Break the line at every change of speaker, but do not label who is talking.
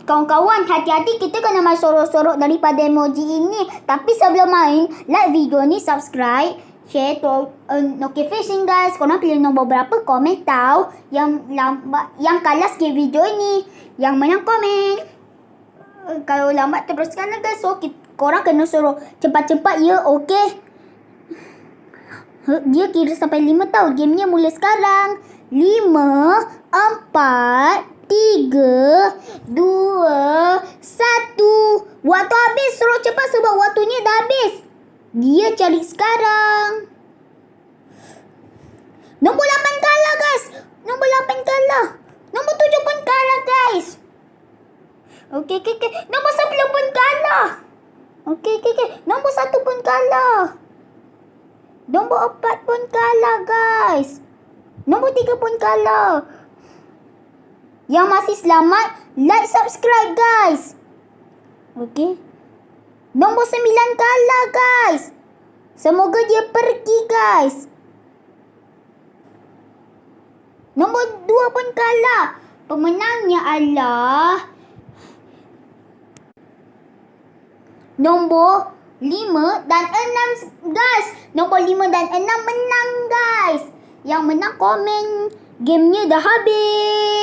kawan-kawan, hati-hati kita kena main sorok-sorok daripada emoji ini. Tapi sebelum main, like video ni, subscribe, share to notification guys. Korang pilih nombor berapa, komen tahu. Yang kalah sikit video ni, yang menang komen. Kalau lambat teruskan lah guys. So korang kena suruh cepat-cepat ya, okey? Dia kira sampai 5 tau. Gamenya mula sekarang. 5, 4, 3, 2, 1. Waktu habis. Suruh cepat sebab waktunya dah habis. Dia cari sekarang. Nombor 8 kalah guys. Nombor 8 kalah. Nombor 7 pun kalah guys. Okey. Nombor 10 pun kalah. Okey. Nombor 1 pun kalah. Nombor 4 pun kalah guys. Nombor 3 pun kalah. Yang masih selamat, like, subscribe guys. Okey. Nombor 9 kalah guys. Semoga dia pergi guys. Nombor 2 pun kalah. Pemenangnya adalah nombor 5 dan 6 guys. Nombor 5 dan 6 menang guys. Yang menang komen. Gamenya dah habis.